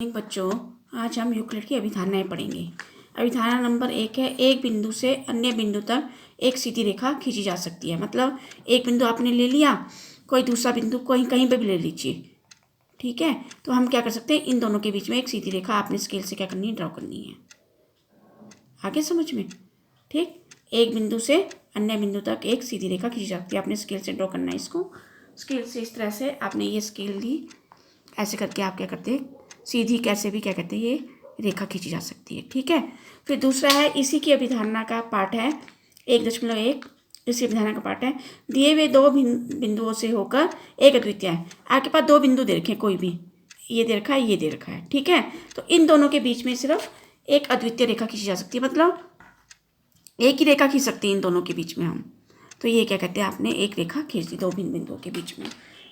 बच्चों, आज हम यूक्लिड की अभिधारणाएं पढ़ेंगे। अभिधारणा नंबर 1 है, एक बिंदु से अन्य बिंदु तक एक सीधी रेखा खींची जा सकती है। मतलब एक बिंदु आपने ले लिया, कोई दूसरा बिंदु कहीं कहीं पे भी ले लीजिए, ठीक है। तो हम क्या कर सकते हैं, इन दोनों के बीच में एक सीधी रेखा आपने स्केल से क्या करनी है, ड्रॉ करनी है। आगे समझ में, ठीक। एक बिंदु से अन्य बिंदु तक एक सीधी रेखा खींची जाती है, आपने स्केल से ड्रॉ करना है। इसको स्केल से इस तरह से आपने ये स्केल ली, ऐसे करके आप क्या करते हैं, सीधी कैसे भी क्या कहते हैं, ये रेखा खींची जा सकती है, ठीक है। फिर दूसरा है, इसी की अभिधारणा का पार्ट है 1.1, इसी अभिधारणा का पार्ट है, दिए हुए दो बिंदुओं से होकर एक अद्वितीय है। आपके पास दो बिंदु दे रखे हैं, कोई भी, ये दे रखा है, ये दे रखा है, ठीक है। तो इन दोनों के बीच में सिर्फ एक अद्वितीय रेखा खींची जा सकती है, मतलब एक ही रेखा खींच सकती है इन दोनों के बीच में हम। तो ये क्या कहते हैं, आपने एक रेखा खींच दी दो बिंदुओं के बीच में,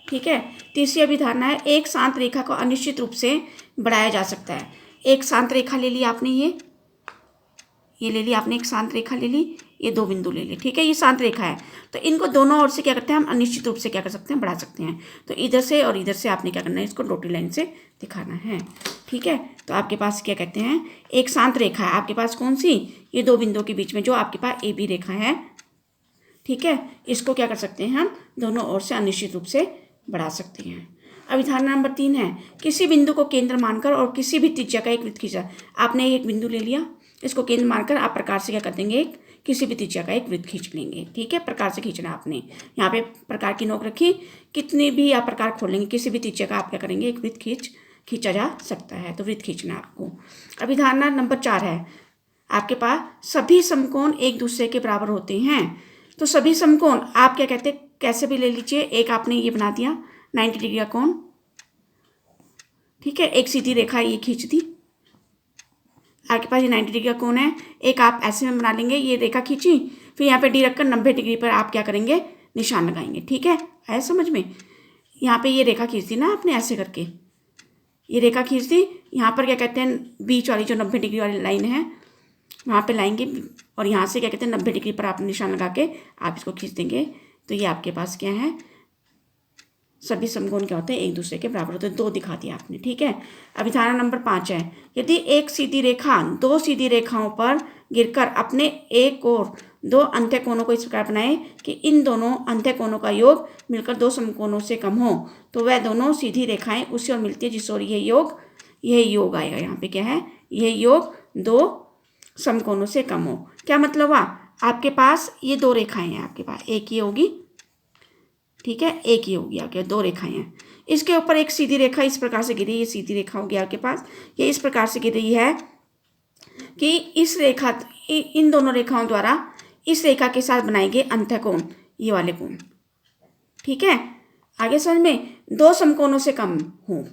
ठीक है। तीसरी अभिधारणा है, एक शांत रेखा को अनिश्चित रूप से बढ़ाया जा सकता है। एक शांत रेखा ले ली आपने, ये ले ली आपने, एक शांत रेखा ले ली, ये दो बिंदु ले ली, ठीक है। ये शांत रेखा है, तो इनको दोनों ओर से क्या करते हैं, हम अनिश्चित रूप से क्या कर सकते हैं, बढ़ा सकते हैं। तो इधर से और इधर से आपने क्या करना है, इसको डॉटेड लाइन से दिखाना है, ठीक है। तो आपके पास क्या कहते हैं, एक शांत रेखा है आपके पास, कौन सी, ये दो बिंदुओं के बीच में जो आपके पास ए बी रेखा है, ठीक है। इसको क्या कर सकते हैं, हम दोनों ओर से अनिश्चित रूप से बढ़ा सकते हैं। अभिधारणा नंबर 3 है, किसी बिंदु को केंद्र मानकर और किसी भी त्रिज्या का एक वृत्त खींचा। आपने एक बिंदु ले लिया, इसको केंद्र मानकर आप प्रकार से क्या कर देंगे, किसी भी त्रिज्या का एक वृत्त खींच लेंगे, ठीक है। प्रकार से खींचना आपने, यहाँ पे प्रकार की नोक रखी, कितने भी आप प्रकार खोल लेंगे, किसी भी त्रिज्या का आप क्या करेंगे, एक वृत्त खींचा जा सकता है। तो वृत्त खींचना आपको। अभिधारणा नंबर 4 है, आपके पास सभी समकोण एक दूसरे के बराबर होते हैं। तो सभी समकोण आप क्या कहते हैं, कैसे भी ले लीजिए। एक आपने ये बना दिया 90 डिग्री का कोण, ठीक है, एक सीधी रेखा ये खींच दी, आपके पास ये 90 डिग्री का कोण है। एक आप ऐसे में बना लेंगे, ये रेखा खींची, फिर यहाँ पे डी रखकर 90 डिग्री पर आप क्या करेंगे, निशान लगाएंगे, ठीक है। आया समझ में। यहाँ पे ये रेखा खींच दी ना आपने, ऐसे करके ये रेखा खींच दी। यहाँ पर क्या कहते हैं, बीच वाली जो 90 डिग्री वाली लाइन है वहाँ पे लाएंगे, और यहाँ से क्या कहते हैं 90 डिग्री पर आप निशान लगा के आप इसको खींच देंगे। तो ये आपके पास क्या है, सभी समकोण क्या होते हैं, एक दूसरे के बराबर होते हैं। दो दिखा दिया आपने, ठीक है। अभिधारणा नंबर 5 है, यदि एक सीधी रेखा दो सीधी रेखाओं पर गिरकर अपने एक और दो अंत्य कोणों को इस प्रकार बनाए कि इन दोनों अंत्य कोणों का योग मिलकर दो समकोणों से कम हो, तो वह दोनों सीधी रेखाएं उसी ओर मिलती है जिस ओर यह योग आएगा। यहाँ पे क्या है, यह योग दो समकोणों से कम हो। क्या मतलब हुआ, आपके पास ये दो रेखाएं हैं, आपके पास एक ये होगी, ठीक है, एक ये होगी, आपके दो रेखाएं हैं। इसके ऊपर एक सीधी रेखा इस प्रकार से गिरी, ये सीधी रेखा होगी आपके पास, ये इस प्रकार से गिर रही है कि इस रेखा, इन दोनों रेखाओं द्वारा इस रेखा के साथ बनाए गए अंतःकोण, ये वाले कोण, ठीक है। आगे समझ में, दो समकोणों से कम हो,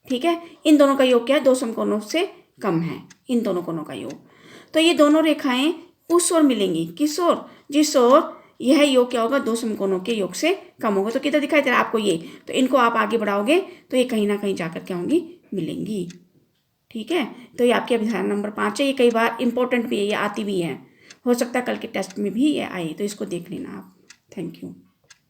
ठीक है। इन दोनों का योग क्या है, दो समकोणों से कम है, इन दोनों कोणों का योग। तो ये दोनों रेखाएं उस ओर मिलेंगी, किस ओर, जिस ओर यह योग क्या होगा, दो समकोणों के योग से कम होगा। तो कितना दिखाई दे रहा है आपको, ये तो इनको आप आगे बढ़ाओगे तो ये कहीं ना कहीं जाकर क्या होंगी, मिलेंगी, ठीक है। तो ये आपकी अभिधारणा नंबर 5 है। ये कई बार इंपॉर्टेंट भी है, ये आती भी है, हो सकता है कल के टेस्ट में भी ये आए, तो इसको देख लेना आप। Thank you.